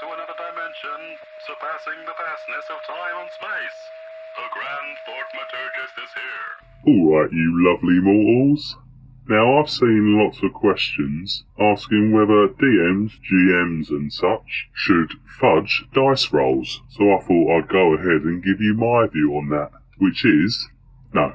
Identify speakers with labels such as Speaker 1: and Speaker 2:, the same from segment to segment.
Speaker 1: to another dimension, surpassing the vastness of time and space. The Grand Thoughmaturgist is here.
Speaker 2: Alright, you lovely mortals. Now, I've seen lots of questions asking whether DMs, GMs and such should fudge dice rolls, so I thought I'd go ahead and give you my view on that, which is, no.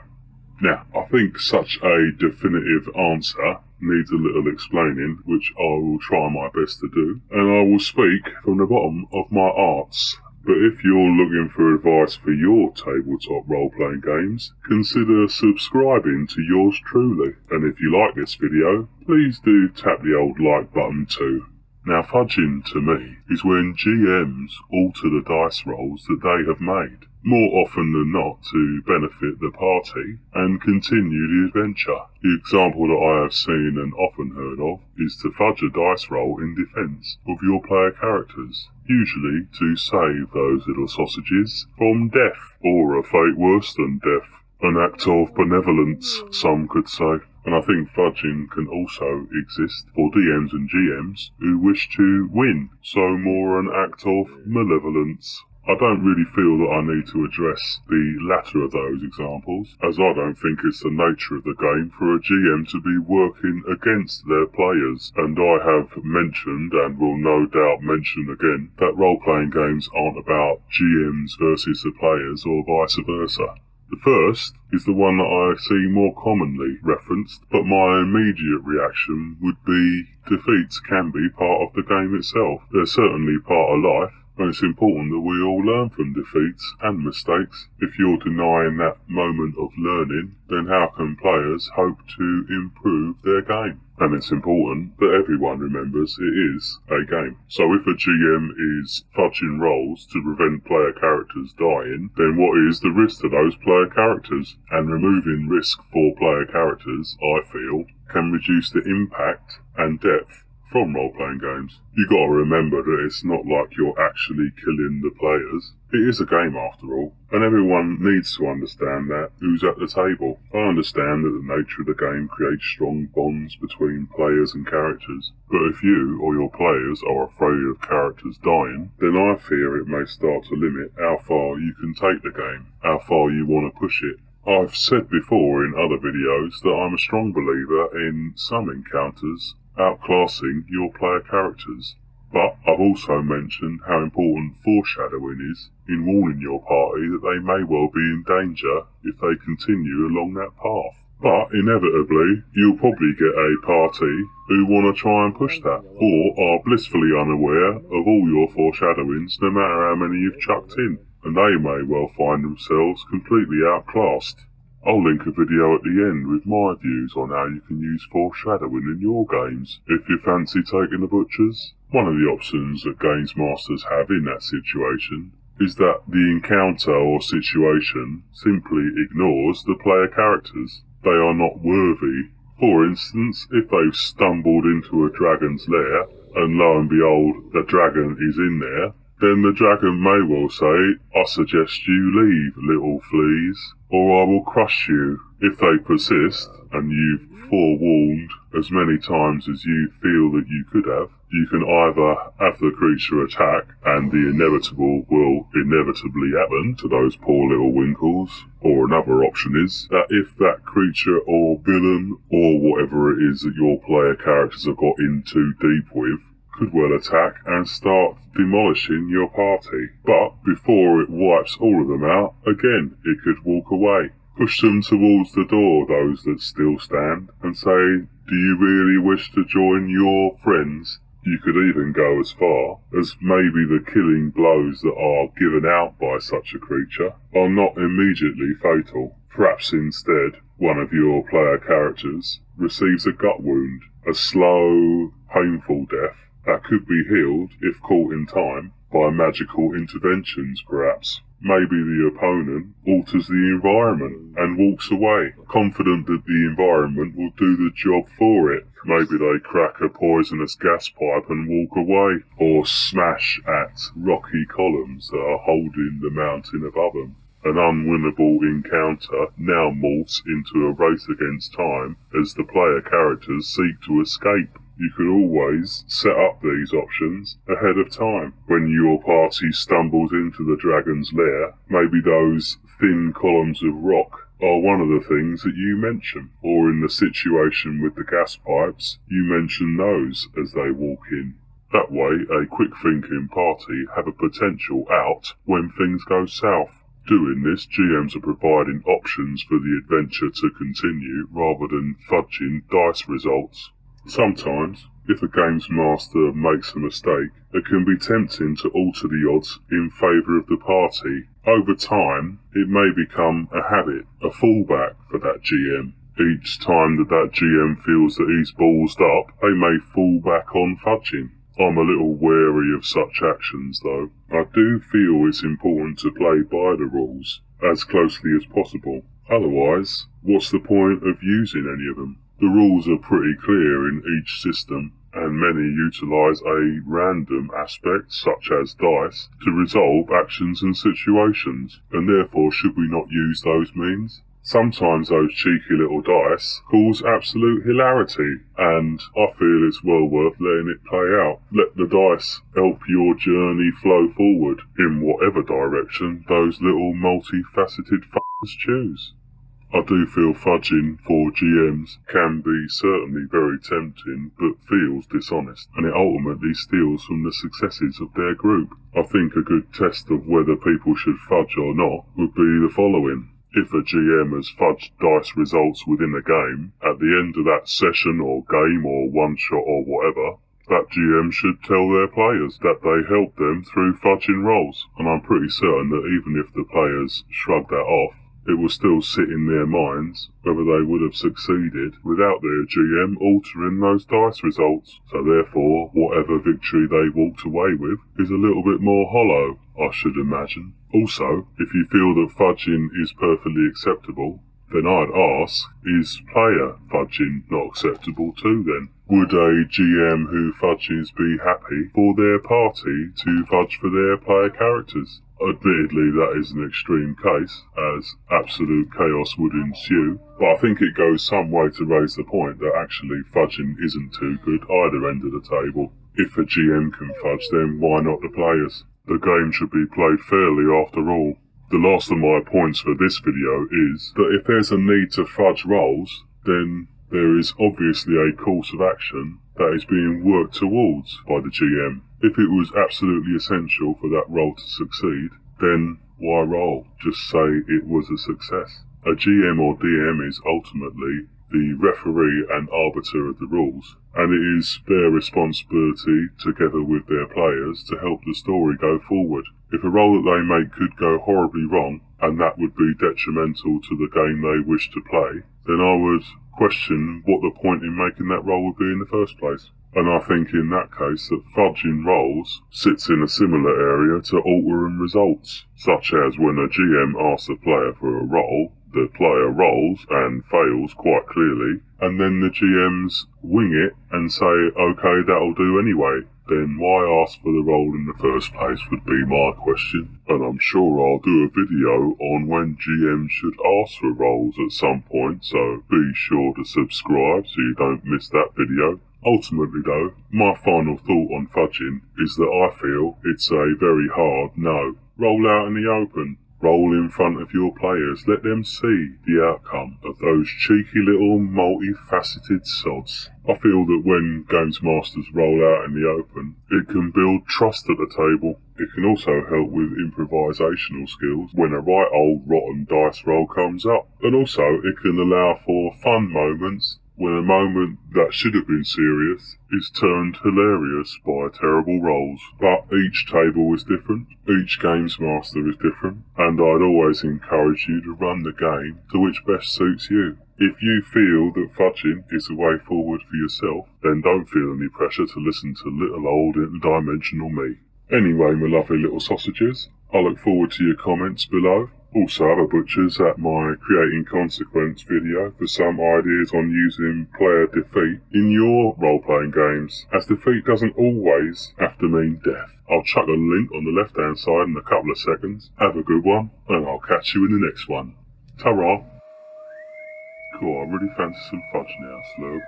Speaker 2: Now, I think such a definitive answer needs a little explaining, which I will try my best to do, and I will speak from the bottom of my hearts. But if you're looking for advice for your tabletop role-playing games, consider subscribing to yours truly. And if you like this video, please do tap the old like button too. Now, fudging to me is when GMs alter the dice rolls that they have made, more often than not to benefit the party and continue the adventure. The example that I have seen and often heard of is to fudge a dice roll in defence of your player characters, usually to save those little sausages from death, or a fate worse than death. An act of benevolence, some could say. And I think fudging can also exist for DMs and GMs who wish to win, so more an act of malevolence. I don't really feel that I need to address the latter of those examples, as I don't think it's the nature of the game for a GM to be working against their players, and I have mentioned, and will no doubt mention again, that role-playing games aren't about GMs versus the players or vice versa. The first is the one that I see more commonly referenced, but my immediate reaction would be defeats can be part of the game itself. They're certainly part of life, and it's important that we all learn from defeats and mistakes. If you're denying that moment of learning, then how can players hope to improve their game? And it's important that everyone remembers it is a game. So if a GM is fudging rolls to prevent player characters dying, then what is the risk to those player characters? And removing risk for player characters, I feel, can reduce the impact and depth from role-playing games. You gotta remember that it's not like you're actually killing the players. It is a game after all, and everyone needs to understand that who's at the table. I understand that the nature of the game creates strong bonds between players and characters, but if you or your players are afraid of characters dying, then I fear it may start to limit how far you can take the game, how far you want to push it. I've said before in other videos that I'm a strong believer in some encounters outclassing your player characters, but I've also mentioned how important foreshadowing is in warning your party that they may well be in danger if they continue along that path. But inevitably, you'll probably get a party who want to try and push that, or are blissfully unaware of all your foreshadowings no matter how many you've chucked in, and they may well find themselves completely outclassed. I'll link a video at the end with my views on how you can use foreshadowing in your games, if you fancy taking the butchers. One of the options that games masters have in that situation is that the encounter or situation simply ignores the player characters. They are not worthy. For instance, if they've stumbled into a dragon's lair, and lo and behold, the dragon is in there, then the dragon may well say, "I suggest you leave, little fleas, or I will crush you." If they persist, and you've forewarned as many times as you feel that you could have, you can either have the creature attack, and the inevitable will inevitably happen to those poor little winkles, or another option is that if that creature or villain, or whatever it is that your player characters have got in too deep with, could well attack and start demolishing your party. But before it wipes all of them out, again, it could walk away. Push them towards the door, those that still stand, and say, "Do you really wish to join your friends?" You could even go as far as maybe the killing blows that are given out by such a creature are not immediately fatal. Perhaps instead, one of your player characters receives a gut wound, a slow, painful death that could be healed, if caught in time, by magical interventions perhaps. Maybe the opponent alters the environment and walks away, confident that the environment will do the job for it. Maybe they crack a poisonous gas pipe and walk away, or smash at rocky columns that are holding the mountain above them. An unwinnable encounter now morphs into a race against time as the player characters seek to escape. you could always set up these options ahead of time. When your party stumbles into the dragon's lair, maybe those thin columns of rock are one of the things that you mention, or in the situation with the gas pipes, you mention those as they walk in. That way, a quick-thinking party have a potential out when things go south. Doing this, GMs are providing options for the adventure to continue rather than fudging dice results. Sometimes, if a games master makes a mistake, it can be tempting to alter the odds in favour of the party. Over time, it may become a habit, a fallback for that GM. Each time that GM feels that he's ballsed up, they may fall back on fudging. I'm a little wary of such actions though. I do feel it's important to play by the rules as closely as possible. Otherwise, what's the point of using any of them? The rules are pretty clear in each system, and many utilise a random aspect, such as dice, to resolve actions and situations, and therefore should we not use those means? Sometimes those cheeky little dice cause absolute hilarity, and I feel it's well worth letting it play out. Let the dice help your journey flow forward in whatever direction those little multifaceted f***ers choose. I do feel fudging for GMs can be certainly very tempting, but feels dishonest, and it ultimately steals from the successes of their group. I think a good test of whether people should fudge or not would be the following. If a GM has fudged dice results within a game, at the end of that session or game or one-shot or whatever, that GM should tell their players that they helped them through fudging rolls, and I'm pretty certain that even if the players shrug that off, it will still sit in their minds whether they would have succeeded without their GM altering those dice results. So therefore, whatever victory they walked away with is a little bit more hollow, I should imagine. Also, if you feel that fudging is perfectly acceptable, then I'd ask, is player fudging not acceptable too then? Would a GM who fudges be happy for their party to fudge for their player characters? Admittedly, that is an extreme case, as absolute chaos would ensue, but I think it goes some way to raise the point that actually fudging isn't too good either end of the table. If a GM can fudge, then why not the players? The game should be played fairly after all. The last of my points for this video is that if there's a need to fudge rolls, then there is obviously a course of action that is being worked towards by the GM. If it was absolutely essential for that role to succeed, then why roll? Just say it was a success. A GM or DM is ultimately the referee and arbiter of the rules, and it is their responsibility, together with their players, to help the story go forward. If a role that they make could go horribly wrong, and that would be detrimental to the game they wish to play, then I would question what the point in making that role would be in the first place. And I think in that case that fudging rolls sits in a similar area to altering results, such as when a GM asks a player for a roll, the player rolls and fails quite clearly, and then the GMs wing it and say, okay, that'll do anyway. Then why ask for the roll in the first place would be my question. And I'm sure I'll do a video on when GMs should ask for rolls at some point, so be sure to subscribe so you don't miss that video. Ultimately though, my final thought on fudging is that I feel it's a very hard no. Roll out in the open. Roll in front of your players. Let them see the outcome of those cheeky little multifaceted sods. I feel that when games masters roll out in the open, it can build trust at the table. It can also help with improvisational skills when a right old rotten dice roll comes up. And also it can allow for fun moments when a moment that should have been serious is turned hilarious by terrible rolls. But each table is different, each games master is different, and I'd always encourage you to run the game to which best suits you. If you feel that fudging is the way forward for yourself, then don't feel any pressure to listen to little old interdimensional me. Anyway, my lovely little sausages, I look forward to your comments below. Also, other butchers at my Creating Consequence video for some ideas on using player defeat in your role-playing games, as defeat doesn't always have to mean death. I'll chuck a link on the left-hand side in a couple of seconds. Have a good one, and I'll catch you in the next one. Ta-ra! Cool, I really fancy some fudge now, Slurb.